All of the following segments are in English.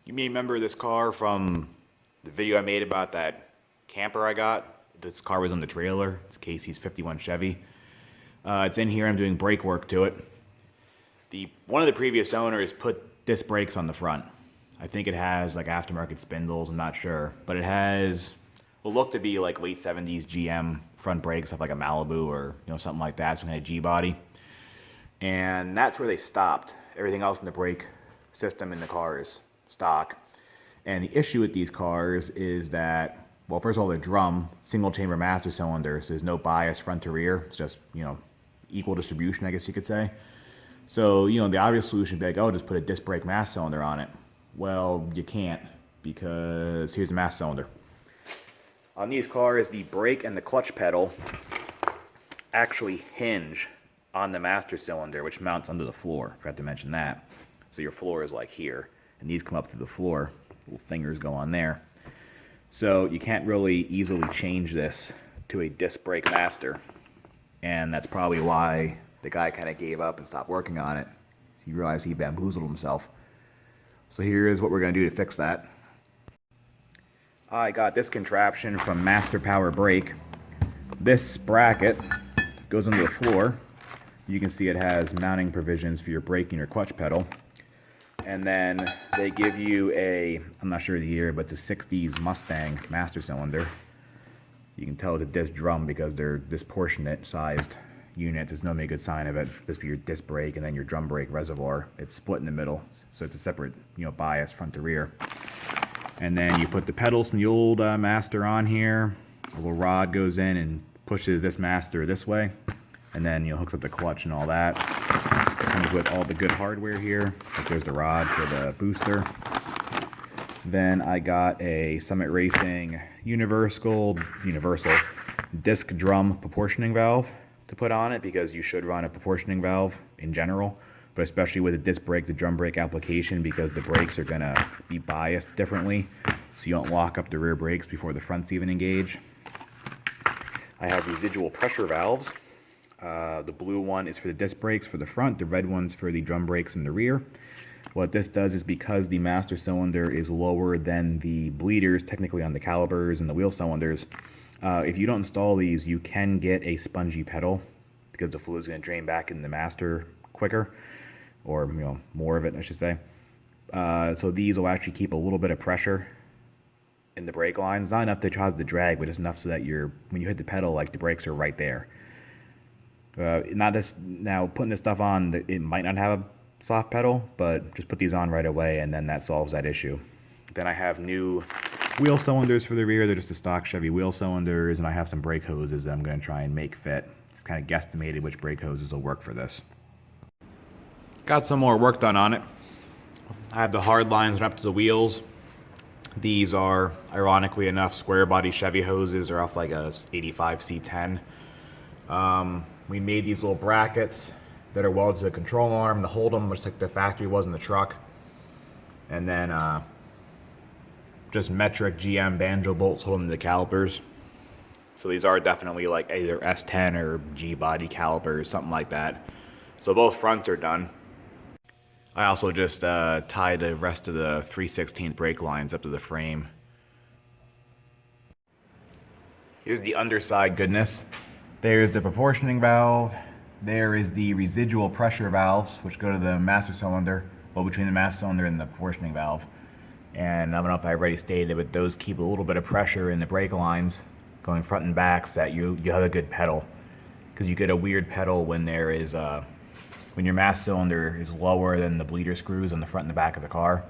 You may remember this car from the video I made about that camper I got. This car was on the trailer. It's Casey's 51 Chevy. It's in here. I'm doing brake work to it. One of the previous owners put disc brakes on the front. I think it has like aftermarket spindles. I'm not sure, but it has will look to be like late 70s GM front brakes of like a Malibu or something like that. Some kind of G body, and that's where they stopped. Everything else in the brake system in the car is stock. And the issue with these cars is that, well, first of all, they're drum, single chamber master cylinders. There's no bias front to rear. It's just, equal distribution, I guess you could say. So, the obvious solution would be like, oh, just put a disc brake master cylinder on it. Well, you can't, because here's the master cylinder. On these cars, the brake and the clutch pedal actually hinge on the master cylinder, which mounts under the floor. Forgot to mention that. So your floor is like here, and these come up through the floor. Little fingers go on there. So you can't really easily change this to a disc brake master, and that's probably why the guy kind of gave up and stopped working on it. He realized he bamboozled himself. So here is what we're going to do to fix that. I got this contraption from Master Power Brake. This bracket goes under the floor. You can see it has mounting provisions for your brake and your clutch pedal. And then they give you I'm not sure the year, but it's a 60s Mustang master cylinder. You can tell it's a disc drum because they're disproportionate sized units. There's no good sign of it. This for your disc brake and then your drum brake reservoir. It's split in the middle, so it's a separate bias front to rear. And then you put the pedals from the old master on here. A little rod goes in and pushes this master this way, and then hooks up the clutch and all that. Comes with all the good hardware here. Like there's the rod for the booster. Then I got a Summit Racing universal disc drum proportioning valve to put on it, because you should run a proportioning valve in general, but especially with a disc brake to drum brake application, because the brakes are going to be biased differently, so you don't lock up the rear brakes before the fronts even engage. I have residual pressure valves. The blue one is for the disc brakes for the front, the red one's for the drum brakes in the rear. What this does is, because the master cylinder is lower than the bleeders, technically on the calipers and the wheel cylinders, if you don't install these, you can get a spongy pedal, because the fluid is going to drain back in the master quicker, or more of it, I should say. So these will actually keep a little bit of pressure in the brake lines, not enough to cause the drag, but just enough so that when you hit the pedal, like the brakes are right there. Now putting this stuff on, it might not have a soft pedal, but just put these on right away, and then that solves that issue. Then I have new wheel cylinders for the rear. They're just the stock Chevy wheel cylinders, and I have some brake hoses that I'm going to try and make fit. Just kind of guesstimated which brake hoses will work for this. Got some more work done on it. I have the hard lines up to the wheels. These are, ironically enough, square body Chevy hoses. They're off like a 85 C10. We made these little brackets that are welded to the control arm to hold them, just like the factory was in the truck. And then just metric GM banjo bolts holding the calipers. So these are definitely like either S10 or G body calipers, something like that. So both fronts are done. I also just tied the rest of the 3/16 brake lines up to the frame. Here's the underside goodness. There's the proportioning valve. There is the residual pressure valves, which go to the master cylinder, well, between the master cylinder and the proportioning valve. And I don't know if I already stated it, but those keep a little bit of pressure in the brake lines going front and back, so that you have a good pedal. Because you get a weird pedal when when your master cylinder is lower than the bleeder screws on the front and the back of the car.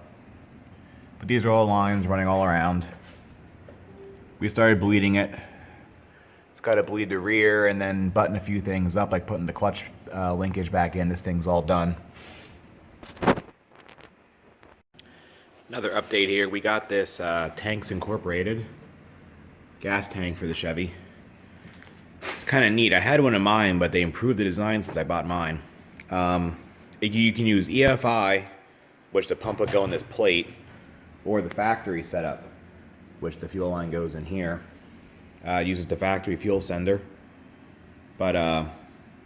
But these are all lines running all around. We started bleeding it. Got to bleed the rear and then button a few things up, like putting the clutch linkage back in. This thing's all done. Another update here. We got this Tanks Incorporated gas tank for the Chevy. It's kind of neat. I had one of mine, but they improved the design since I bought mine. You can use EFI, which the pump would go in this plate, or the factory setup, which the fuel line goes in here. Uses the factory fuel sender. But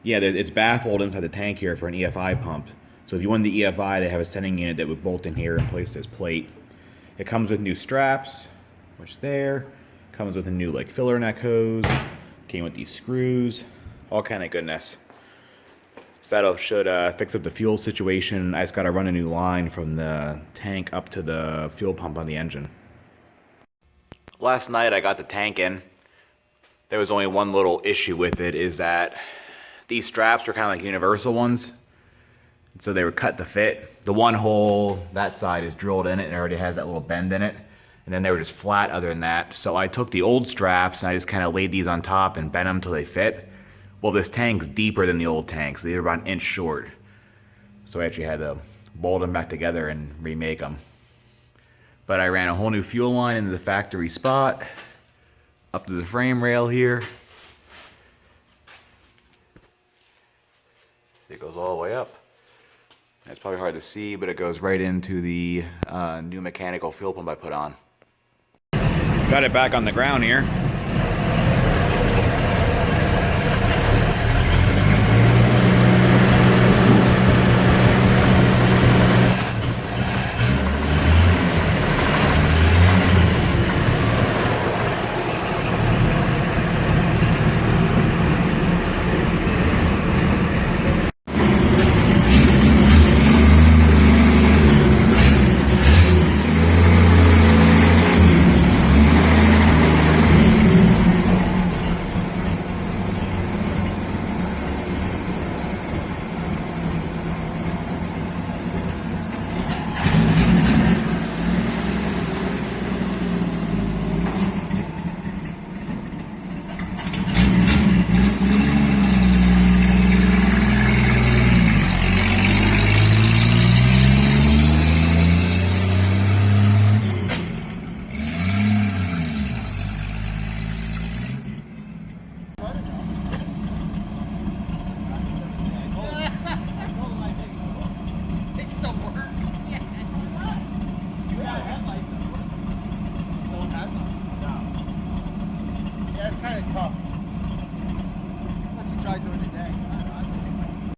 yeah, it's baffled inside the tank here for an EFI pump. So if you want the EFI, they have a sending unit that would bolt in here and place this plate. It comes with new straps, which there. Comes with a new like filler neck hose. Came with these screws. All kind of goodness. So that should fix up the fuel situation. I just got to run a new line from the tank up to the fuel pump on the engine. Last night I got the tank in. There was only one little issue with it, is that these straps are kind of like universal ones. So they were cut to fit. The one hole, that side is drilled in it and it already has that little bend in it. And then they were just flat other than that. So I took the old straps and I just kind of laid these on top and bent them till they fit. Well, this tank's deeper than the old tank, so they're about an inch short. So I actually had to bolt them back together and remake them. But I ran a whole new fuel line into the factory spot, up to the frame rail here. It goes all the way up. It's probably hard to see, but it goes right into the new mechanical fuel pump I put on. Got it back on the ground here. It's kind of tough. Unless you try doing it today.